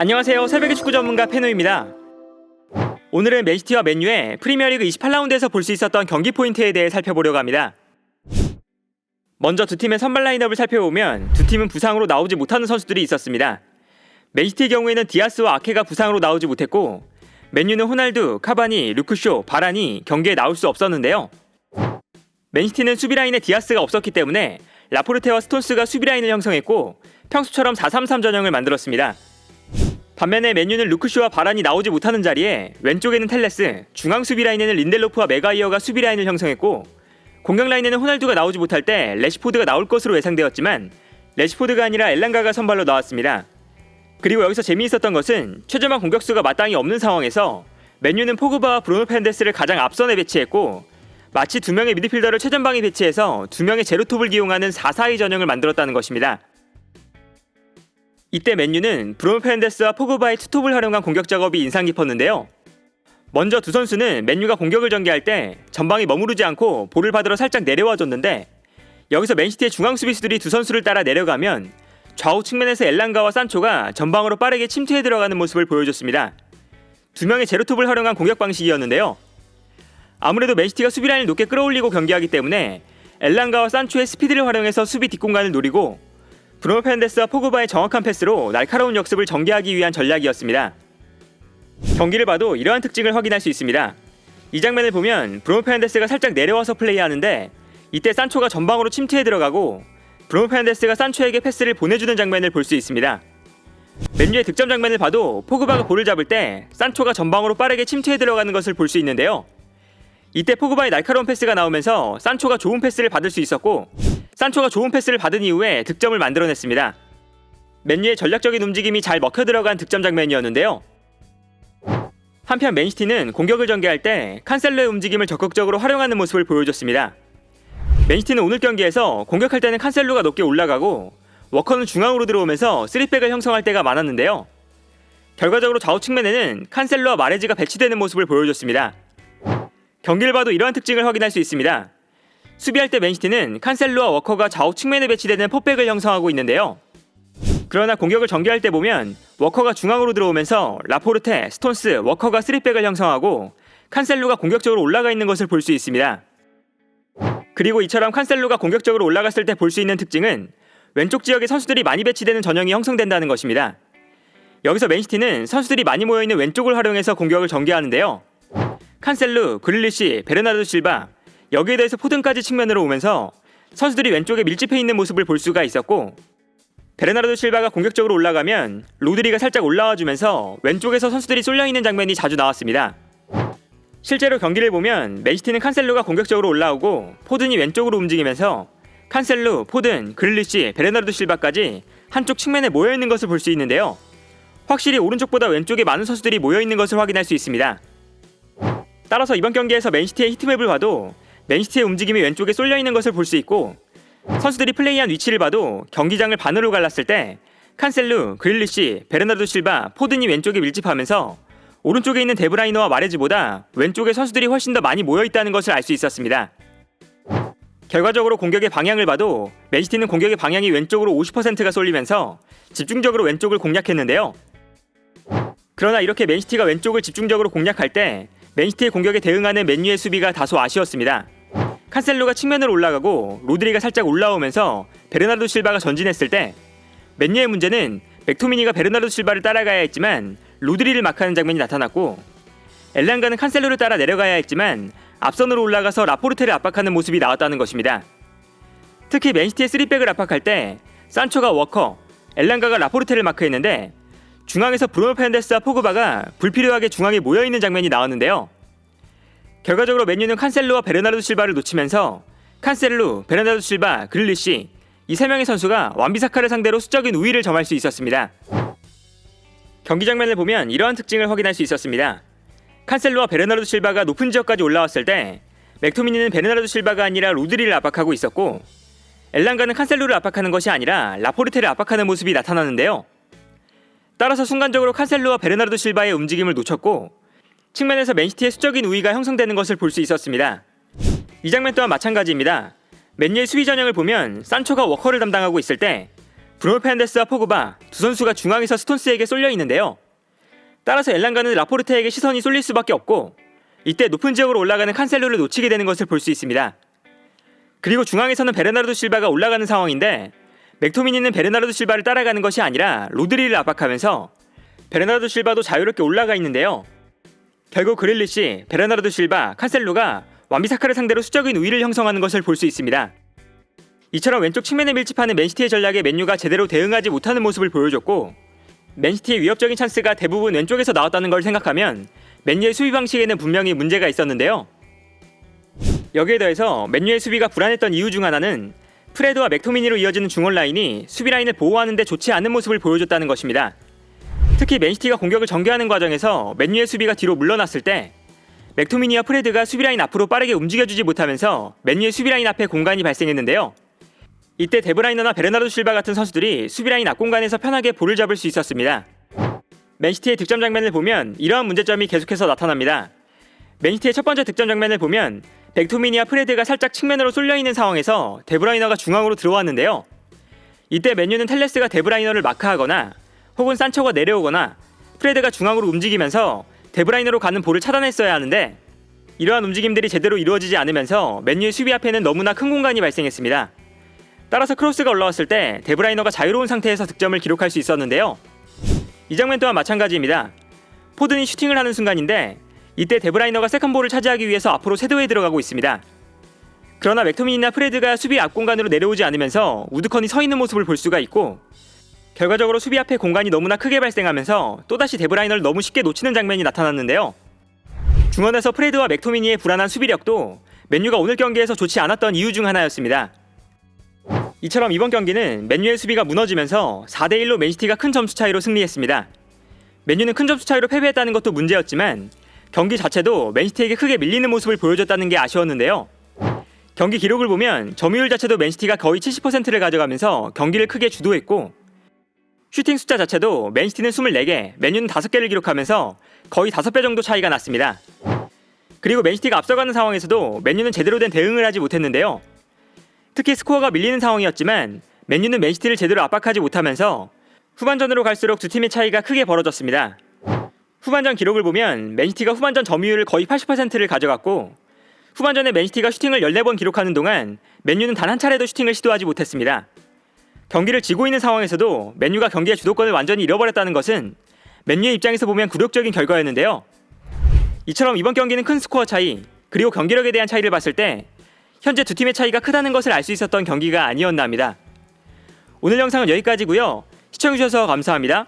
안녕하세요. 새벽의 축구 전문가 페노입니다. 오늘은 맨시티와 맨유의 프리미어리그 28라운드에서 볼 수 있었던 경기 포인트에 대해 살펴보려고 합니다. 먼저 두 팀의 선발 라인업을 살펴보면 두 팀은 부상으로 나오지 못하는 선수들이 있었습니다. 맨시티의 경우에는 디아스와 아케가 부상으로 나오지 못했고, 맨유는 호날두, 카바니, 루크쇼, 바란이 경기에 나올 수 없었는데요. 맨시티는 수비라인에 디아스가 없었기 때문에 라포르테와 스톤스가 수비라인을 형성했고 평소처럼 4-3-3 전형을 만들었습니다. 반면에 맨유는 루크쇼와 바란이 나오지 못하는 자리에 왼쪽에는 텔레스, 중앙 수비라인에는 린델로프와 메가이어가 수비라인을 형성했고, 공격 라인에는 호날두가 나오지 못할 때 레시포드가 나올 것으로 예상되었지만 레시포드가 아니라 엘랑가가 선발로 나왔습니다. 그리고 여기서 재미있었던 것은 최전방 공격수가 마땅히 없는 상황에서 맨유는 포그바와 브루노 페르난데스를 가장 앞선에 배치했고, 마치 두 명의 미드필더를 최전방에 배치해서 두 명의 제로톱을 기용하는 4-4-2 전형을 만들었다는 것입니다. 이때 맨유는 브루노 페르난데스와 포그바의 투톱을 활용한 공격 작업이 인상 깊었는데요. 먼저 두 선수는 맨유가 공격을 전개할 때 전방에 머무르지 않고 볼을 받으러 살짝 내려와줬는데, 여기서 맨시티의 중앙 수비수들이 두 선수를 따라 내려가면 좌우 측면에서 엘랑가와 산초가 전방으로 빠르게 침투해 들어가는 모습을 보여줬습니다. 두 명의 제로톱을 활용한 공격 방식이었는데요. 아무래도 맨시티가 수비라인을 높게 끌어올리고 경기하기 때문에 엘랑가와 산초의 스피드를 활용해서 수비 뒷공간을 노리고, 브루노 페르난데스와 포그바의 정확한 패스로 날카로운 역습을 전개하기 위한 전략이었습니다. 경기를 봐도 이러한 특징을 확인할 수 있습니다. 이 장면을 보면 브루노 페르난데스가 살짝 내려와서 플레이하는데, 이때 산초가 전방으로 침투해 들어가고 브루노 페르난데스가 산초에게 패스를 보내주는 장면을 볼 수 있습니다. 맨유의 득점 장면을 봐도 포그바가 볼을 잡을 때 산초가 전방으로 빠르게 침투해 들어가는 것을 볼 수 있는데요. 이때 포그바의 날카로운 패스가 나오면서 산초가 좋은 패스를 받을 수 있었고, 산초가 좋은 패스를 받은 이후에 득점을 만들어냈습니다. 맨유의 전략적인 움직임이 잘 먹혀 들어간 득점 장면이었는데요. 한편 맨시티는 공격을 전개할 때 칸셀로의 움직임을 적극적으로 활용하는 모습을 보여줬습니다. 맨시티는 오늘 경기에서 공격할 때는 칸셀로가 높게 올라가고 워커는 중앙으로 들어오면서 3백을 형성할 때가 많았는데요. 결과적으로 좌우 측면에는 칸셀로와 마레즈가 배치되는 모습을 보여줬습니다. 경기를 봐도 이러한 특징을 확인할 수 있습니다. 수비할 때 맨시티는 칸셀로와 워커가 좌우 측면에 배치되는 포백을 형성하고 있는데요. 그러나 공격을 전개할 때 보면 워커가 중앙으로 들어오면서 라포르테, 스톤스, 워커가 3백을 형성하고 칸셀로가 공격적으로 올라가 있는 것을 볼 수 있습니다. 그리고 이처럼 칸셀로가 공격적으로 올라갔을 때 볼 수 있는 특징은 왼쪽 지역에 선수들이 많이 배치되는 전형이 형성된다는 것입니다. 여기서 맨시티는 선수들이 많이 모여있는 왼쪽을 활용해서 공격을 전개하는데요. 칸셀루, 그릴리시, 베르나르도 실바, 여기에 대해서 포든까지 측면으로 오면서 선수들이 왼쪽에 밀집해 있는 모습을 볼 수가 있었고, 베르나르도 실바가 공격적으로 올라가면 로드리가 살짝 올라와주면서 왼쪽에서 선수들이 쏠려있는 장면이 자주 나왔습니다. 실제로 경기를 보면 맨시티는 칸셀루가 공격적으로 올라오고 포든이 왼쪽으로 움직이면서 칸셀루, 포든, 그릴리시, 베르나르도 실바까지 한쪽 측면에 모여있는 것을 볼 수 있는데요. 확실히 오른쪽보다 왼쪽에 많은 선수들이 모여있는 것을 확인할 수 있습니다. 따라서 이번 경기에서 맨시티의 히트맵을 봐도 맨시티의 움직임이 왼쪽에 쏠려있는 것을 볼 수 있고, 선수들이 플레이한 위치를 봐도 경기장을 반으로 갈랐을 때 칸셀루, 그릴리시, 베르나르도 실바, 포든이 왼쪽에 밀집하면서 오른쪽에 있는 데브라이너와 마레즈보다 왼쪽에 선수들이 훨씬 더 많이 모여있다는 것을 알 수 있었습니다. 결과적으로 공격의 방향을 봐도 맨시티는 공격의 방향이 왼쪽으로 50%가 쏠리면서 집중적으로 왼쪽을 공략했는데요. 그러나 이렇게 맨시티가 왼쪽을 집중적으로 공략할 때 맨시티의 공격에 대응하는 맨유의 수비가 다소 아쉬웠습니다. 칸셀로가 측면으로 올라가고 로드리가 살짝 올라오면서 베르나르도 실바가 전진했을 때 맨유의 문제는 맥토미니가 베르나르도 실바를 따라가야 했지만 로드리를 마크하는 장면이 나타났고, 엘랑가는 칸셀로를 따라 내려가야 했지만 앞선으로 올라가서 라포르테를 압박하는 모습이 나왔다는 것입니다. 특히 맨시티의 3백을 압박할 때 산초가 워커, 엘랑가가 라포르테를 마크했는데 중앙에서 브루노 페르난데스와 포그바가 불필요하게 중앙에 모여있는 장면이 나왔는데요. 결과적으로 맨유는 칸셀로와 베르나르도 실바를 놓치면서 칸셀루, 베르나르도 실바, 그릴리시, 이 3명의 선수가 완비사카를 상대로 수적인 우위를 점할 수 있었습니다. 경기 장면을 보면 이러한 특징을 확인할 수 있었습니다. 칸셀로와 베르나르도 실바가 높은 지역까지 올라왔을 때 맥토미니는 베르나르도 실바가 아니라 로드리를 압박하고 있었고, 엘랑가는 칸셀로를 압박하는 것이 아니라 라포르테를 압박하는 모습이 나타나는데요. 따라서 순간적으로 칸셀로와 베르나르도 실바의 움직임을 놓쳤고 측면에서 맨시티의 수적인 우위가 형성되는 것을 볼 수 있었습니다. 이 장면 또한 마찬가지입니다. 맨유의 수비 전형을 보면 산초가 워커를 담당하고 있을 때 브루노 페르난데스와 포그바 두 선수가 중앙에서 스톤스에게 쏠려 있는데요. 따라서 엘랑가는 라포르테에게 시선이 쏠릴 수밖에 없고 이때 높은 지역으로 올라가는 칸셀로를 놓치게 되는 것을 볼 수 있습니다. 그리고 중앙에서는 베르나르도 실바가 올라가는 상황인데 맥토미니는 베르나르도 실바를 따라가는 것이 아니라 로드리를 압박하면서 베르나르도 실바도 자유롭게 올라가 있는데요. 결국 그릴리시, 베르나르도 실바, 칸셀로가 완비사카를 상대로 수적인 우위를 형성하는 것을 볼 수 있습니다. 이처럼 왼쪽 측면에 밀집하는 맨시티의 전략에 맨유가 제대로 대응하지 못하는 모습을 보여줬고 맨시티의 위협적인 찬스가 대부분 왼쪽에서 나왔다는 걸 생각하면 맨유의 수비 방식에는 분명히 문제가 있었는데요. 여기에 더해서 맨유의 수비가 불안했던 이유 중 하나는 프레드와 맥토미니로 이어지는 중원 라인이 수비 라인을 보호하는 데 좋지 않은 모습을 보여줬다는 것입니다. 특히 맨시티가 공격을 전개하는 과정에서 맨유의 수비가 뒤로 물러났을 때 맥토미니와 프레드가 수비 라인 앞으로 빠르게 움직여주지 못하면서 맨유의 수비 라인 앞에 공간이 발생했는데요. 이때 데브라이너나 베르나르도 실바 같은 선수들이 수비 라인 앞 공간에서 편하게 볼을 잡을 수 있었습니다. 맨시티의 득점 장면을 보면 이러한 문제점이 계속해서 나타납니다. 맨시티의 첫 번째 득점 장면을 보면 맥토미니와 프레드가 살짝 측면으로 쏠려있는 상황에서 데브라이너가 중앙으로 들어왔는데요. 이때 맨유는 텔레스가 데브라이너를 마크하거나 혹은 산초가 내려오거나 프레드가 중앙으로 움직이면서 데브라이너로 가는 볼을 차단했어야 하는데 이러한 움직임들이 제대로 이루어지지 않으면서 맨유의 수비 앞에는 너무나 큰 공간이 발생했습니다. 따라서 크로스가 올라왔을 때 데브라이너가 자유로운 상태에서 득점을 기록할 수 있었는데요. 이 장면 또한 마찬가지입니다. 포든이 슈팅을 하는 순간인데 이때 데브라이너가 세컨볼을 차지하기 위해서 앞으로 쇄도에 들어가고 있습니다. 그러나 맥토미니나 프레드가 수비 앞 공간으로 내려오지 않으면서 우드컨이 서 있는 모습을 볼 수가 있고 결과적으로 수비 앞에 공간이 너무나 크게 발생하면서 또다시 데브라이너를 너무 쉽게 놓치는 장면이 나타났는데요. 중원에서 프레드와 맥토미니의 불안한 수비력도 맨유가 오늘 경기에서 좋지 않았던 이유 중 하나였습니다. 이처럼 이번 경기는 맨유의 수비가 무너지면서 4대1로 맨시티가 큰 점수 차이로 승리했습니다. 맨유는 큰 점수 차이로 패배했다는 것도 문제였지만 경기 자체도 맨시티에게 크게 밀리는 모습을 보여줬다는 게 아쉬웠는데요. 경기 기록을 보면 점유율 자체도 맨시티가 거의 70%를 가져가면서 경기를 크게 주도했고 슈팅 숫자 자체도 맨시티는 24개, 맨유는 5개를 기록하면서 거의 5배 정도 차이가 났습니다. 그리고 맨시티가 앞서가는 상황에서도 맨유는 제대로 된 대응을 하지 못했는데요. 특히 스코어가 밀리는 상황이었지만 맨유는 맨시티를 제대로 압박하지 못하면서 후반전으로 갈수록 두 팀의 차이가 크게 벌어졌습니다. 후반전 기록을 보면 맨시티가 후반전 점유율을 거의 80%를 가져갔고 후반전에 맨시티가 슈팅을 14번 기록하는 동안 맨유는 단 한 차례도 슈팅을 시도하지 못했습니다. 경기를 지고 있는 상황에서도 맨유가 경기의 주도권을 완전히 잃어버렸다는 것은 맨유의 입장에서 보면 굴욕적인 결과였는데요. 이처럼 이번 경기는 큰 스코어 차이 그리고 경기력에 대한 차이를 봤을 때 현재 두 팀의 차이가 크다는 것을 알 수 있었던 경기가 아니었나 합니다. 오늘 영상은 여기까지고요. 시청해주셔서 감사합니다.